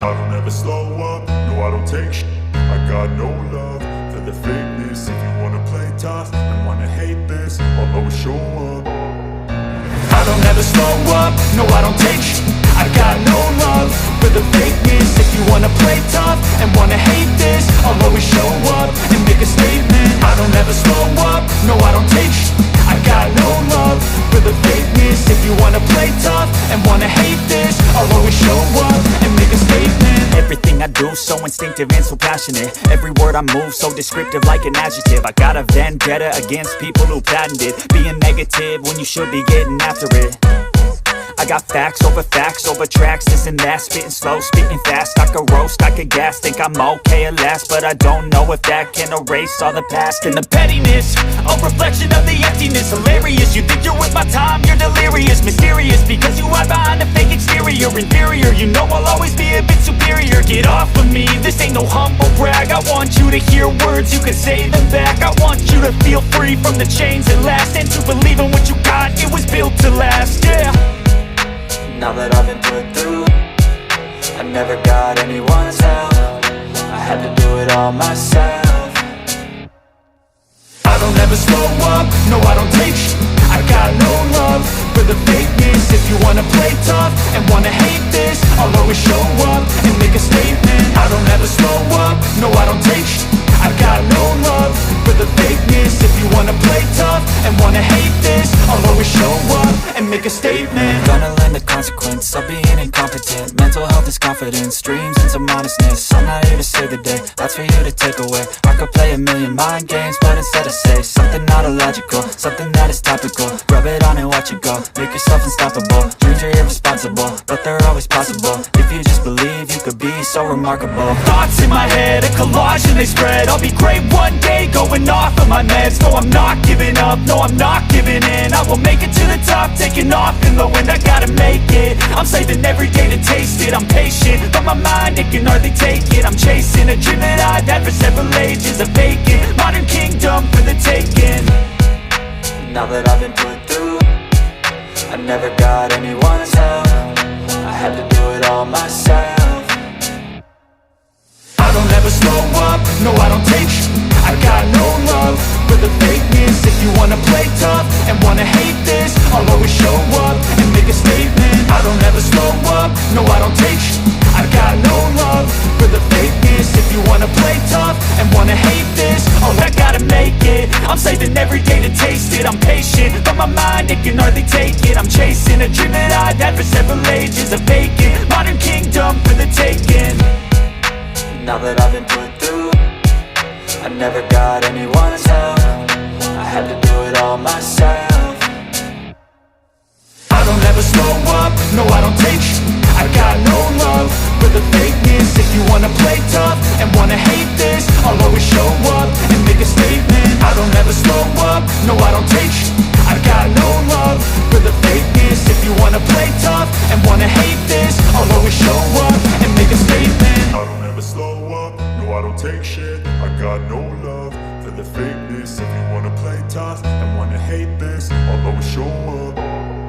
I don't ever slow up, no I don't take shit. I got no love for the fakeness. If you wanna play tough and wanna hate this, I'll always show up. I don't ever slow up, no I don't take shit. I got no love for the fakeness. If you wanna play tough and wanna hate this, I'll always show up and make a statement. I don't ever slow up, no I don't take shit. I got no love for the fakeness. If you wanna play tough and wanna hate this, I'll always show up and make a statement. Everything I do so instinctive and so passionate. Every word I move so descriptive like an adjective. I got a vendetta against people who patented being negative when you should be getting after it. I got facts over tracks, this and that. Spitting slow, spitting fast, I could roast, I could gas. Think I'm okay at last, but I don't know if that can erase all the past. And the pettiness, a reflection of the emptiness. Hilarious, you think you're with my time, you're delirious. Mysterious, because you hide behind a fake exterior. Inferior, you know I'll always be a bit superior. Get off of me, this ain't no humble brag. I want you to hear words, you can say them back. I want you to feel free from the chains that last, and to believe in what you got, it was built to last, yeah. Now that I've been put through, I never got anyone's help. I had to do it all myself. I don't ever slow up, no I don't take shit. I got no love for the fakeness. If you wanna play tough and wanna hate this, I'll always show up and make a statement. I don't ever slow up, no I don't take shit. I got no love for the fakeness. If you wanna play tough and wanna hate this, I'll always show up and make a statement. Gonna learn the consequence of being incompetent. Mental health is confidence, dreams and some honestness. I'm not here to save the day, that's for you to take away. I could play a million mind games, but instead I say something not illogical, something that is topical. Rub it on and watch it go, make yourself unstoppable. Dreams are irresponsible, but they're always possible. If you just believe, you could be so remarkable. Thoughts in my head, a collage and they spread. I'll be great one day, going off of my meds. No, I'm not giving up, no, I'm not giving in. I will make it to the top, taking off in the wind. I gotta make it, I'm saving every day to taste it. I'm patient, but my mind, it can hardly take it. I'm chasing a dream that I've had for several ages. A vacant, modern kingdom for the taking. Now that I've been put through, I never got anyone's help. I had to do it all myself. I don't ever slow up, no I don't take shit. I got no love for the fakeness. If you wanna play tough and wanna hate this, I'll always show up and make a statement. I don't ever slow up, no I don't take shit. I got no love for the fakeness. If you wanna play tough and wanna hate this, oh I gotta make it. I'm saving every day to taste it. I'm patient, but my mind, it can hardly take it. I'm chasing a dream that I've had for several ages. A vacant, modern kingdom for the taking. Now that I've been put through, I never got anyone's help. I had to do it all myself. I don't ever slow up, no I don't take shit. I got no love for the fakeness. If you wanna play tough and wanna hate this, I'll always show up and make a statement. I don't ever slow up, no I don't take shit. I got no love for the fakeness. If you wanna play tough and wanna hate this, I'll always show up and make a statement. I don't ever slow up, no I don't take shit. I got no love for the fakeness. If you wanna play tough and wanna hate this, I'll always show up.